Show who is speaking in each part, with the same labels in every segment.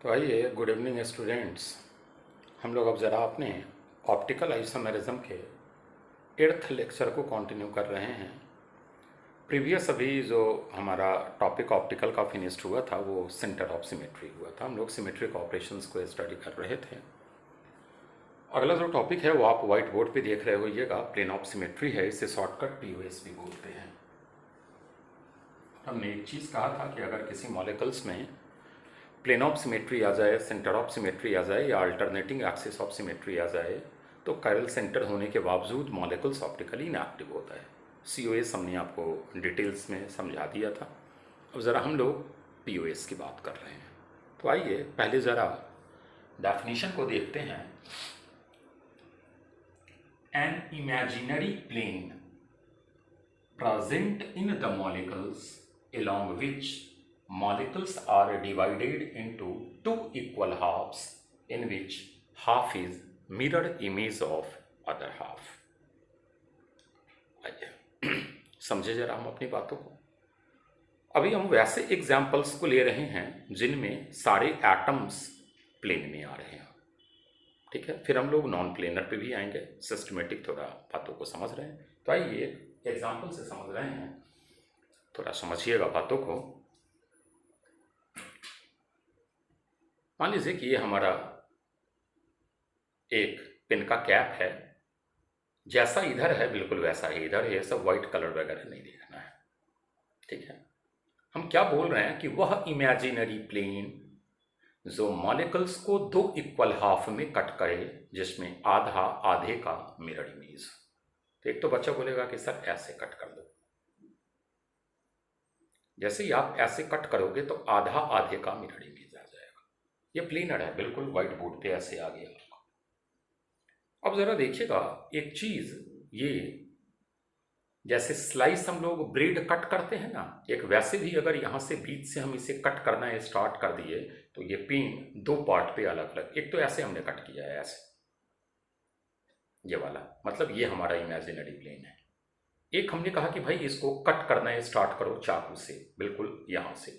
Speaker 1: तो आइए, good evening students. हम लोग अब ज़रा अपने ऑप्टिकल आइसोमेरिज्म के 8th लेक्चर को कंटिन्यू कर रहे हैं। प्रीवियस अभी जो हमारा टॉपिक ऑप्टिकल का फिनिश्ड हुआ था वो सेंटर ऑफ सिमेट्री हुआ था। हम लोग सिमेट्रिक ऑपरेशंस को स्टडी कर रहे थे। अगला जो टॉपिक है वो आप व्हाइट बोर्ड पे देख रहे होइएगा, प्लेन ऑफ सिमेट्री है। इसे शॉर्टकट पीओएस भी बोलते हैं। हमने एक चीज़ कहा था कि अगर किसी मॉलिक्यूल्स में प्लेन ऑफ सिमेट्री आ जाए, सेंटर ऑफ सिमेट्री आ जाए या अल्टरनेटिंग एक्सिस ऑफ सिमेट्री आ जाए तो कायरल सेंटर होने के बावजूद मॉलिक्यूल्स ऑप्टिकली इनएक्टिव होता है। सीओएस हमने आपको डिटेल्स में समझा दिया था। अब ज़रा हम लोग पीओएस की बात कर रहे हैं। तो आइए पहले ज़रा डेफिनेशन को देखते हैं। An imaginary plane present in the molecules along which molecules are divided into two equal halves in which half is mirror image of other half। आइए समझे जरा हम अपनी बातों को। अभी हम वैसे एग्जाम्पल्स को ले रहे हैं जिनमें सारे एटम्स प्लेन में आ रहे हैं, ठीक है। फिर हम लोग नॉन प्लेनर पे भी आएंगे, सिस्टमेटिक थोड़ा बातों को समझ रहे हैं। तो आइए एग्जाम्पल से समझ रहे हैं, थोड़ा समझिएगा बातों को। मान लीजिए कि ये हमारा एक पेन का कैप है, जैसा इधर है बिल्कुल वैसा ही इधर है। सब व्हाइट कलर वगैरह नहीं देखना है, ठीक है। हम क्या बोल रहे हैं कि वह इमेजिनरी प्लेन जो मॉलिक्यूल्स को दो इक्वल हाफ में कट करे, जिसमें आधा आधे का मिरर इमेज। तो एक तो बच्चा बोलेगा कि सर ऐसे कट कर दो। जैसे ही आप ऐसे कट करोगे तो आधा आधे का मिरर इमेज आ जाएगा। ये प्लेनर है, बिल्कुल व्हाइट बोर्ड पे ऐसे आ गया। अब जरा देखिएगा एक चीज, ये जैसे स्लाइस हम लोग ब्रेड कट करते हैं ना, एक वैसे भी अगर यहां से बीच से हम इसे कट करना स्टार्ट कर दिए तो ये पेन दो पार्ट पे अलग अलग, एक तो ऐसे हमने कट किया है ऐसे, ये वाला, मतलब ये हमारा इमेजिनरी प्लेन है। एक हमने कहा कि भाई इसको कट करना स्टार्ट करो चाकू से, बिल्कुल यहां से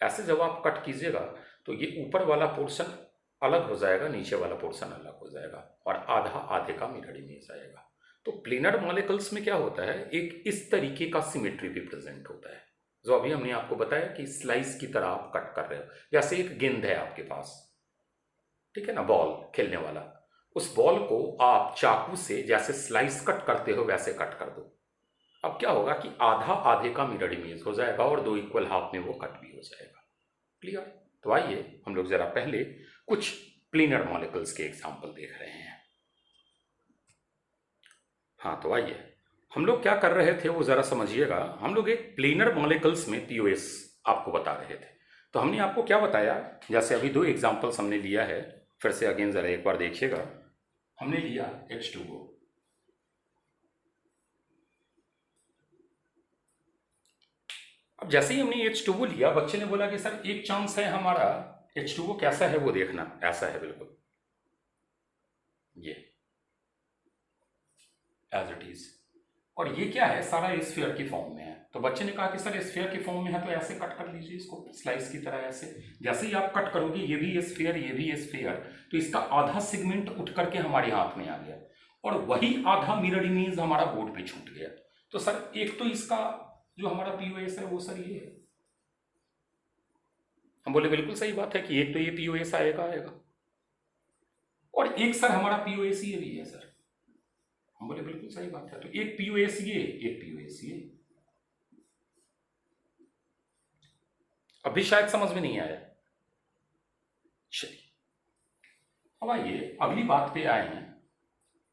Speaker 1: ऐसे जब आप कट कीजिएगा तो ये ऊपर वाला पोर्शन अलग हो जाएगा, नीचे वाला पोर्शन अलग हो जाएगा और आधा आधे का मिरर इमेज आएगा। तो प्लेनर मॉलिक्यूल्स में क्या होता है, एक इस तरीके का सिमेट्री भी प्रेजेंट होता है, जो अभी हमने आपको बताया कि स्लाइस की तरह आप कट कर रहे हो। जैसे एक गेंद है आपके पास, ठीक है ना, बॉल खेलने वाला, उस बॉल को आप चाकू से जैसे स्लाइस कट करते हो वैसे कट कर दो। अब क्या होगा कि आधा आधे का मिरर इमेज हो जाएगा और दो इक्वल हाफ में वो कट भी हो जाएगा। क्लियर? तो आइए हम लोग जरा पहले कुछ प्लेनर मॉलिक्यूल्स के एग्जांपल देख रहे हैं। हाँ, तो आइए हम लोग क्या कर रहे थे वो जरा समझिएगा। हम लोग एक प्लेनर मॉलिक्यूल्स में पीओएस आपको बता रहे थे। तो हमने आपको क्या बताया, जैसे अभी दो एग्जांपल्स हमने लिया है, फिर से अगेन जरा एक बार देखिएगा। हमने लिया H2O, अब जैसे ही हमने H2O लिया, बच्चे ने बोला कि सर एक चांस है हमारा H2O कैसा है वो देखना। ऐसा है बिल्कुल, ये एज इट इज, और ये क्या है, सारा स्फीयर की फॉर्म में है। तो बच्चे ने कहा कि सर स्फीयर की फॉर्म में है तो ऐसे कट कर लीजिए इसको स्लाइस की तरह। ऐसे जैसे ही आप कट करोगे, ये भी स्फीयर ये भी स्फीयर, तो इसका आधा सेगमेंट उठ करके हमारे हाथ में आ गया और वही आधा मिरर इमेज हमारा बोर्ड पे छूट गया। तो सर एक तो इसका जो हमारा पीओएस है वो सर ये है। हम बोले बिल्कुल सही बात है कि एक तो ये पीओएस आएगा और एक सर हमारा पीओएस ये भी है सर। हम बोले बिल्कुल सही बात है, तो एक पीओएस ये, एक पीओएस ये। अभी शायद समझ में नहीं आया। चलिए अब आइए अगली बात पे आए हैं।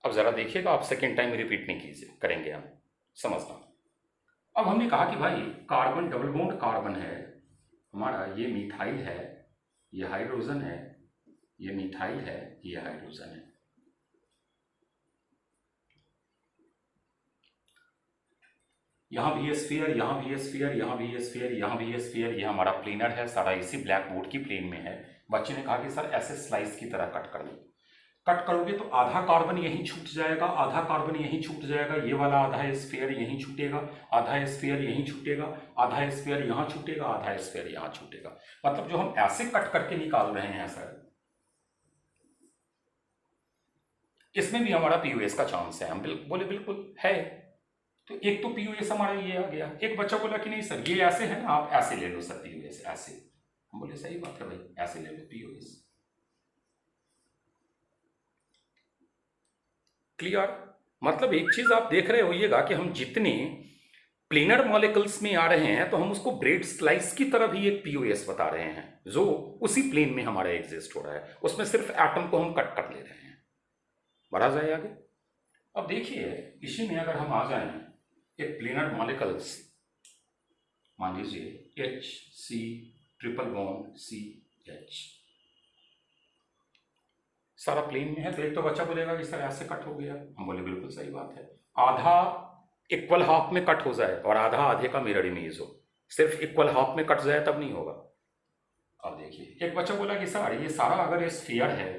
Speaker 1: अब जरा देखिएगा, आप सेकेंड टाइम रिपीट नहीं कीजिए, करेंगे हम, समझना। अब हमने कहा कि भाई कार्बन डबल बॉन्ड कार्बन है हमारा, ये मिथाइल है, ये हाइड्रोजन है, ये मिथाइल है, ये हाइड्रोजन है। यहाँ भी स्फीयर, यहाँ भी स्फीयर, यहाँ भी स्फीयर, यहाँ भी स्फीयर। ये हमारा प्लेनर है, सारा इसी ब्लैक बोर्ड की प्लेन में है। बच्चे ने कहा कि सर ऐसे स्लाइस की तरह कट कर दो। कट करोगे तो आधा कार्बन यहीं छूट जाएगा, आधा कार्बन यहीं छूट जाएगा, ये वाला आधा स्फीयर यहीं छूटेगा, आधा स्फीयर यहीं छूटेगा, आधा स्फीयर यहाँ छूटेगा, आधा स्फीयर यहाँ छूटेगा। मतलब जो हम ऐसे कट करके निकाल रहे हैं सर, इसमें भी हमारा पीओएस का चांस है। हम बोले बिल्कुल है। तो एक तो पीओएस हमारा ये आ गया। एक बच्चा बोला कि नहीं सर ये ऐसे है ना, आप ऐसे ले लो सर पीओएस, ऐसे। हम बोले सही बात है भाई, ऐसे ले लो पीओएस। क्लियर? मतलब एक चीज आप देख रहे होइएगा कि हम जितने प्लेनर मॉलिक्यूल्स में आ रहे हैं तो हम उसको ब्रेड स्लाइस की तरह भी एक पीओएस बता रहे हैं जो उसी प्लेन में हमारा एग्जिस्ट हो रहा है, उसमें सिर्फ एटम को हम कट कर ले रहे हैं। बढ़ा जाए आगे। अब देखिए इसी में अगर हम आ जाए एक प्लेनर मॉलिक्यूल्स, मान लीजिए H C triple bond C H, सारा प्लेन में है। तो एक तो बच्चा बोलेगा कि सर ऐसे कट हो गया। हम बोले बिल्कुल सही बात है। आधा इक्वल हाफ में कट हो जाए और आधा आधे का मिरर इमेज हो, सिर्फ इक्वल हाफ में कट जाए तब नहीं होगा। अब देखिए एक बच्चा बोला कि सर ये सारा अगर स्फीयर है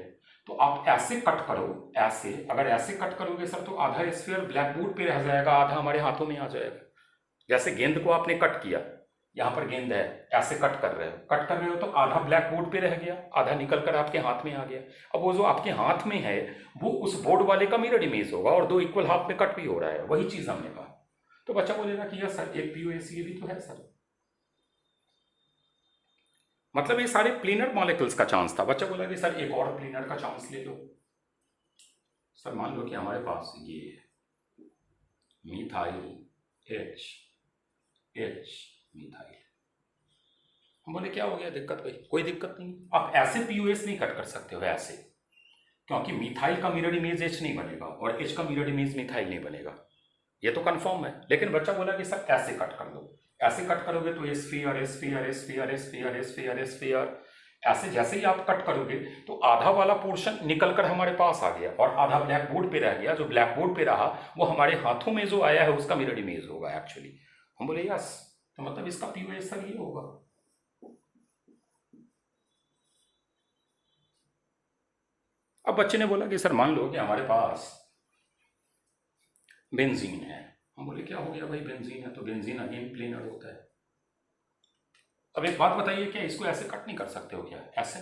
Speaker 1: तो आप ऐसे कट करो, ऐसे अगर ऐसे कट करोगे सर तो आधा स्फीयर ब्लैक बोर्ड पे रह जाएगा, आधा हमारे हाथों में आ जाएगा। जैसे गेंद को आपने कट किया, यहाँ पर गेंद है, ऐसे कट कर रहे हो तो आधा ब्लैक बोर्ड पे रह गया, आधा निकल कर आपके हाथ में आ गया। अब वो जो आपके हाथ में है वो उस बोर्ड वाले का मिरर इमेज होगा और दो इक्वल हाफ में कट भी हो रहा है, वही चीज हमने कहा। तो बच्चा बोलेगा कि यस सर एक पीओएस ये भी तो है सर। मतलब ये सारे प्लेनर मॉलिक्यूल्स का चांस था। बच्चा बोला कि सर एक और प्लेनर का चांस ले लो। सर मान लो कि हमारे पास ये मिथाइल एच एच मिथाइल। हम बोले क्या हो गया दिक्कत? भाई कोई दिक्कत नहीं, आप ऐसे पीओएस नहीं कट कर सकते हो ऐसे, क्योंकि मिथाइल का मिरर इमेज एच नहीं बनेगा और एच का मिरर इमेज मिथाइल नहीं बनेगा, ये तो कंफर्म है। लेकिन बच्चा बोला कि सर ऐसे कट कर दो। ऐसे कट करोगे तो sphere sphere sphere sphere sphere sphere, ऐसे जैसे ही आप कट करोगे तो आधा वाला पोर्शन निकल कर हमारे पास आ गया और आधा ब्लैक बोर्ड पे रह गया। जो ब्लैक बोर्ड पे रहा वो हमारे हाथों में जो आया है उसका मिरर इमेज होगा एक्चुअली। हम बोले यस, तो मतलब इसका पीओएस सर ये होगा। अब बच्चे ने बोला कि सर मान लो कि हमारे पास बेंजीन है। हम बोले क्या हो गया भाई, बेंजीन है तो बेंजीन अगेन प्लेनर होता है। अब एक बात बताइए, क्या इसको ऐसे कट नहीं कर सकते हो क्या? ऐसे?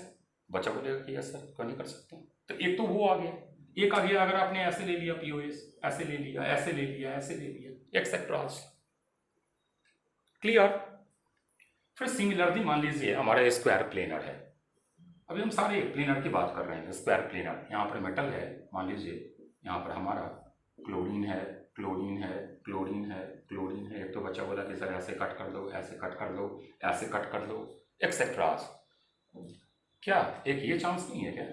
Speaker 1: बच्चा बोलेगा कि यस सर क्यों नहीं कर सकते। तो एक तो वो आ गया, एक आ गया अगर आपने ऐसे ले लिया पीओएस, ऐसे ले लिया, ऐसे ले लिया, ऐसे ले लिया, एक्सेट्रा। क्लियर? फिर सिमिलरली मान लीजिए हमारा स्क्वायर प्लेनर है। अभी हम सारे प्लेनर की बात कर रहे हैं। स्क्वायर प्लेनर, यहाँ पर मेटल है, मान लीजिए यहाँ पर हमारा क्लोरीन है, क्लोरीन है, क्लोरीन है, क्लोरीन है। एक तो बच्चा बोला कि सर ऐसे कट कर दो, ऐसे कट कर दो, ऐसे कट कर दो, एक्सेट्रा। क्या एक ये चांस नहीं है क्या?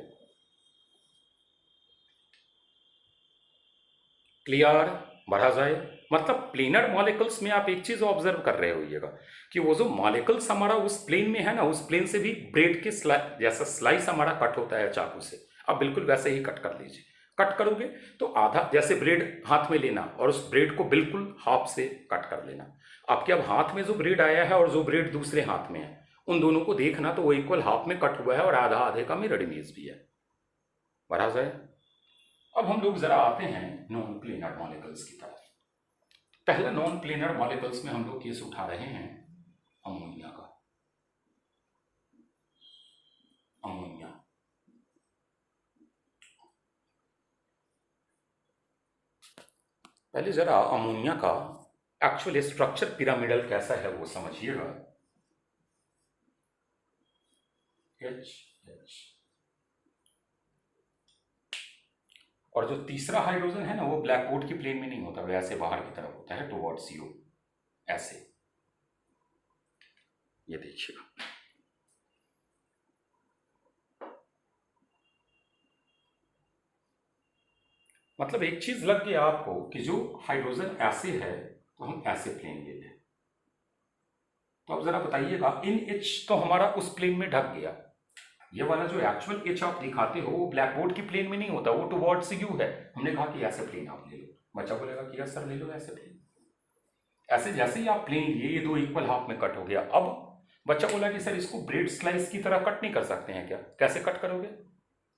Speaker 1: क्लियर? बढ़ा जाए। मतलब प्लेनर मॉलिक्यूल्स में आप एक चीज ऑब्जर्व कर रहे होइएगा कि वो जो मॉलिक्यूल्स हमारा उस प्लेन में है ना, उस प्लेन से भी ब्रेड के जैसा स्लाइस हमारा कट होता है चाकू से, आप बिल्कुल वैसे ही कट कर लीजिए। कट करोगे तो आधा, जैसे ब्रेड हाथ में लेना और उस ब्रेड को बिल्कुल हाफ से कट कर लेना। आपके अब हाथ में जो ब्रेड आया है और जो ब्रेड दूसरे हाथ में है, उन दोनों को देखना तो वो इक्वल हाफ में कट हुआ है और आधा आधे का मिरर इमेज भी है। बढ़ा जाए। अब हम लोग जरा आते हैं नॉन प्लेनर मॉलिक्यूल्स की तरफ। पहले नॉन प्लेनर मॉलिक्यूल्स में हम लोग केस उठा रहे हैं अमोनिया का। अमोनिया, पहले जरा अमोनिया का एक्चुअल स्ट्रक्चर पिरामिडल कैसा है वो समझिएगा। एच एच, और जो तीसरा हाइड्रोजन है ना वो ब्लैक बोर्ड की प्लेन में नहीं होता, वो ऐसे बाहर की तरफ होता है टुवर्ड्स यू, ऐसे। ये देखिएगा। मतलब एक चीज लग गया आपको कि जो हाइड्रोजन ऐसे है तो हम ऐसे प्लेन ले लें। तो अब जरा बताइएगा, इन एच तो हमारा उस प्लेन में ढक गया। ये वाला जो एक्चुअल एच आप दिखाते हो वो ब्लैक बोर्ड की प्लेन में नहीं होता, वो टुवर्ड्स यू है। हमने कहा कि ऐसे प्लेन आप ले लो। बच्चा बोलेगा कि यस सर ले लो ऐसे प्लेन। ऐसे जैसे ही आप प्लेन लिए, ये दो इक्वल हाफ में कट हो गया। अब बच्चा बोला कि सर इसको ब्रेड स्लाइस की तरह कट नहीं कर सकते हैं क्या? कैसे कट करोगे?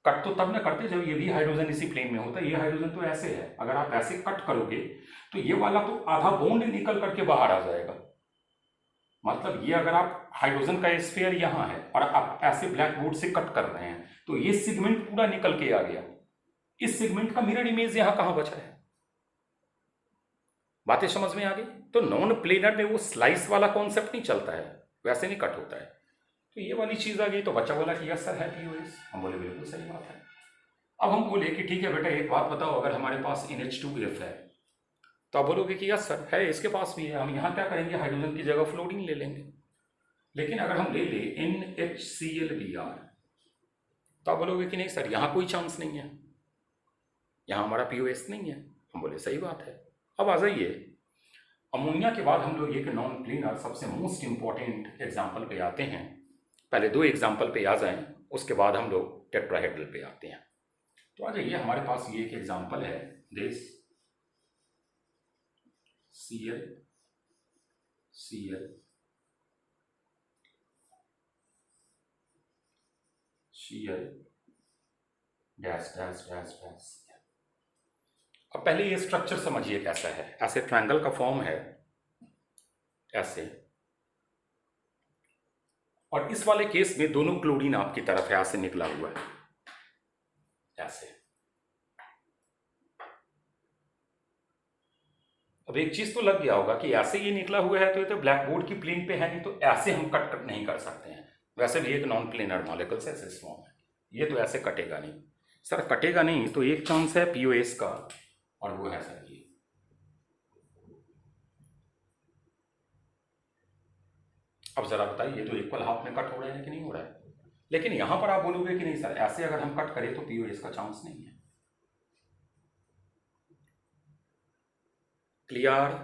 Speaker 1: कट तो तब ना करते जब ये भी हाइड्रोजन इसी प्लेन में होता है। ये हाइड्रोजन तो ऐसे है, अगर आप ऐसे कट करोगे तो ये वाला तो आधा बॉन्ड निकल करके बाहर आ जाएगा। मतलब ये अगर आप हाइड्रोजन का स्फीयर यहाँ है और आप ऐसे ब्लैक बोर्ड से कट कर रहे हैं तो ये सेगमेंट पूरा निकल के आ गया। इस सेगमेंट का मिरर इमेज यहाँ कहाँ बचा है? बातें समझ में आ गई? तो नॉन प्लेनर में वो स्लाइस वाला कॉन्सेप्ट नहीं चलता है, वैसे नहीं कट होता है। तो ये वाली चीज आ गई। तो बच्चा बोला कि यस सर है पीओएस। हम बोले बिल्कुल सही बात है। अब हम बोले कि ठीक है बेटा एक बात बताओ, अगर हमारे पास NH2F है तो आप बोलोगे कि यस सर है, इसके पास भी है, हम यहाँ क्या करेंगे, हाइड्रोजन की जगह फ्लोरीन ले लेंगे। लेकिन अगर हम ले ले NHClBr तो आप बोलोगे कि नहीं सर यहाँ कोई चांस नहीं है, यहाँ हमारा पीओएस नहीं है। हम बोले सही बात है। अब आ जाइए अमोनिया के बाद हम लोग एक नॉन प्लेनर सबसे मोस्ट इंपॉर्टेंट एग्जाम्पल पे आते हैं। पहले 2 एग्जाम्पल पे आ जाएं, उसके बाद हम लोग टेट्राहेड्रल पे आते हैं। तो आ जाइए, हमारे पास ये एक एग्जाम्पल है, this Cl Cl Cl dash dash dash dash. अब पहले ये स्ट्रक्चर समझिए कैसा है। ऐसे ट्रायंगल का फॉर्म है ऐसे, और इस वाले केस में दोनों क्लोरीन आपकी तरफ है, ऐसे निकला हुआ है ऐसे। अब एक चीज तो लग गया होगा कि ऐसे ये निकला हुआ है तो ये तो ब्लैक बोर्ड की प्लेन पे है नहीं, तो ऐसे हम कट नहीं कर सकते हैं। वैसे भी एक नॉन प्लेनर मॉलिक्यूल से ऐसे फॉर्म है, ये तो ऐसे कटेगा नहीं। सर कटेगा नहीं तो एक चांस है पीओएस का, और वो है सर ये। अब जरा बताइए, ये तो इक्वल हाफ में कट हो रहा है कि नहीं हो रहा है? लेकिन यहां पर आप बोलोगे कि नहीं सर ऐसे अगर हम कट करें तो पीओएस का चांस नहीं है। क्लियर?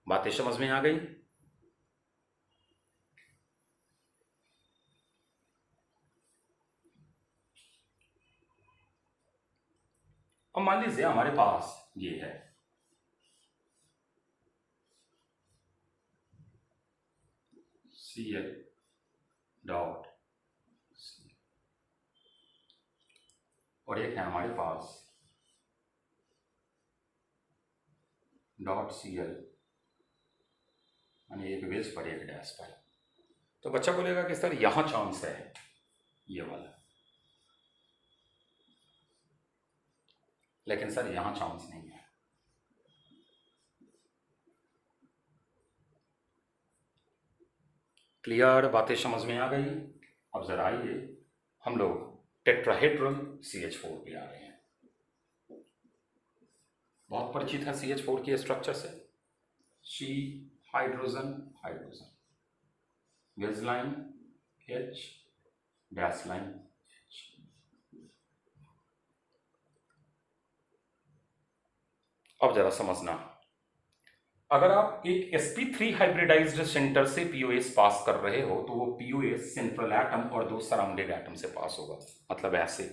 Speaker 1: बातें समझ में आ गई? अब मान लीजिए हमारे पास ये है, Cl डॉट और एक है हमारे पास डॉट Cl, यानी एक बेस पर एक डैश पर। तो बच्चा बोलेगा कि सर यहां चांस है ये वाला, लेकिन सर यहां चांस नहीं है। क्लियर? बातें समझ में आ गई? अब जरा आइए हम लोग टेट्राहेड्रल CH4 पे आ रहे हैं। बहुत परिचित है CH4 के स्ट्रक्चर से। C hydrogen hydrogen, base line H, dash line H। अब जरा समझना, अगर आप एक sp3 हाइब्रिडाइज्ड सेंटर से पीओएस पास कर रहे हो तो वो पीओएस सेंट्रल एटम और 2 सराउंडेड एटम से पास होगा, मतलब ऐसे।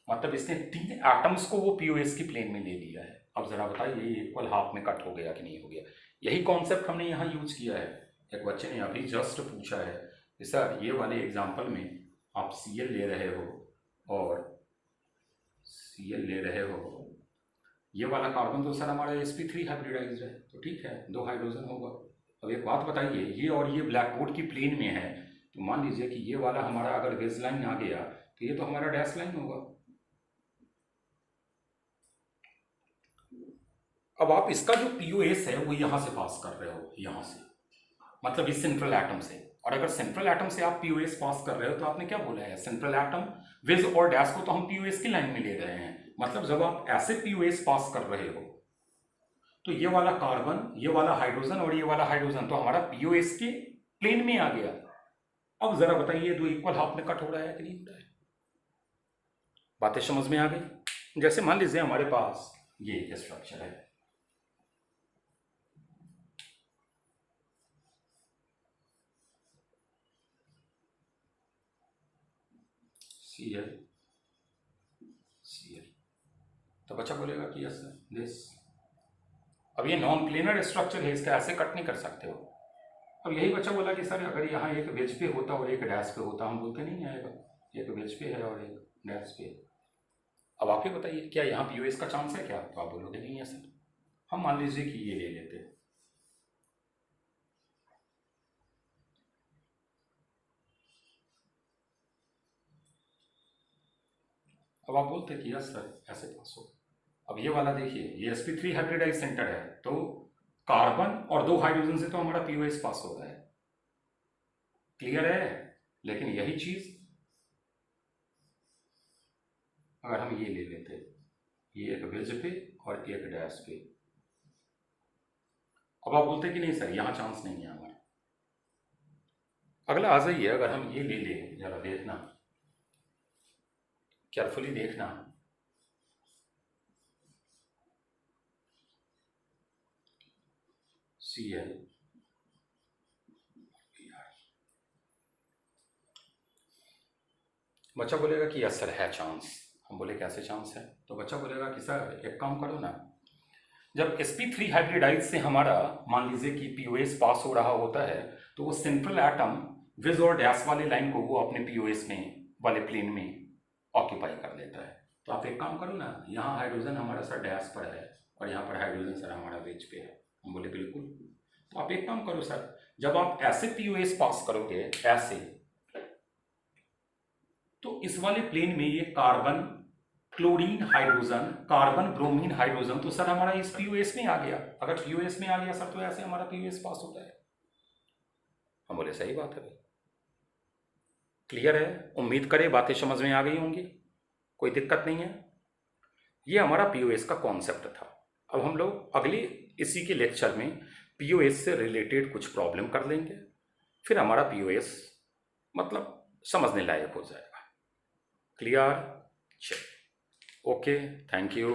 Speaker 1: मतलब इसने 3 एटम्स को वो पीओएस की प्लेन में ले लिया है। अब जरा बताइए ये इक्वल हाफ में कट हो गया कि नहीं हो गया? यही कॉन्सेप्ट हमने यहाँ यूज किया है। एक बच्चे ने अभी जस्ट पूछा है कि सर ये वाले एग्जाम्पल में आप Cl ले रहे हो और Cl ले रहे हो, ये वाला कार्बन तो सर हमारा sp3 हाइब्रिडाइज्ड है, तो ठीक है 2 हाइड्रोजन होगा। अब एक बात बताइए, ये और ये ब्लैक बोर्ड की प्लेन में है, तो मान लीजिए कि ये वाला हमारा अगर बेस लाइन आ गया तो ये तो हमारा डैश लाइन होगा। अब आप इसका जो पीओएस है वो यहां से पास कर रहे हो, यहां से, मतलब इस सेंट्रल एटम से। और अगर सेंट्रल एटम से आप पीओएस पास कर रहे हो तो आपने क्या बोला है, सेंट्रल एटम विज और डैश को तो हम पीओएस की लाइन में ले रहे हैं। मतलब जब आप ऐसे पीओएस पास कर रहे हो तो ये वाला कार्बन, ये वाला हाइड्रोजन और ये वाला हाइड्रोजन तो हमारा पीओएस के प्लेन में आ गया। अब जरा बताइए 2 इक्वल हाफ में कट हो रहा है कि नहीं हो रहा है? बातें समझ में आ गई? जैसे मान लीजिए हमारे पास ये स्ट्रक्चर है, Cl Cl, तो बच्चा बोलेगा कि यस दिस। अब ये नॉन प्लेनर स्ट्रक्चर है, इसका ऐसे कट नहीं कर सकते हो, अब यही बच्चा बोला कि सर अगर यहाँ एक वेज पे होता और एक डैश पे होता, हम बोलते नहीं आएगा, एक वेज पे है और एक डैश पे है। अब आप ही बताइए क्या यहाँ पीओएस का चांस है क्या? तो आप बोलोगे नहीं है सर। हम मान लीजिए कि ये ले लेते हैं, अब आप बोलते कि यस सर ऐसे पास हो। अब ये वाला देखिए, ये sp3 हाइब्रिडाइज सेंटर है, तो कार्बन और 2 हाइड्रोजन से तो हमारा पीओएस पास हो रहा है, क्लियर है। लेकिन यही चीज अगर हम ये ले लेते, ये एक वेज पे और एक डैश पे, अब आप बोलते कि नहीं सर यहाँ चांस नहीं है हमारा। अगला आ जाइए, अगर हम ये ले लें, जरा देखना, केयरफुली देखना, Cl, बच्चा बोलेगा कि यस सर है चांस। हम बोले कैसे चांस है? तो बच्चा बोलेगा कि सर एक काम करो ना, जब sp3 हाइब्रिडाइज से हमारा मान लीजिए कि पीओएस पास हो रहा होता है, तो वो सेंट्रल एटम विज और डैश वाले लाइन को वो अपने पीओएस में वाले प्लेन में ऑक्यूपाई कर लेता है। तो आप एक काम करो ना, यहाँ हाइड्रोजन हमारा सर डैश पर है और यहाँ पर हाइड्रोजन सर हमारा वेज पे है। हम बोले बिल्कुल। तो आप एक काम करो सर, जब आप ऐसे पीओएस पास करोगे ऐसे, तो इस वाले प्लेन में ये carbon chlorine hydrogen, carbon bromine hydrogen, तो सर हमारा इस पीओएस में आ गया। अगर पीओएस में आ गया सर, तो ऐसे हमारा पीओएस पास होता है। हम बोले सही बात है भाई, क्लियर है। उम्मीद करें बातें समझ में आ गई होंगी, कोई दिक्कत नहीं है। ये हमारा पीओएस का कॉन्सेप्ट था। अब हम लोग अगले इसी के लेक्चर में पीओएस से रिलेटेड कुछ प्रॉब्लम कर लेंगे, फिर हमारा पीओएस मतलब समझने लायक हो जाएगा। क्लियर? चलिए, ओके, थैंक यू।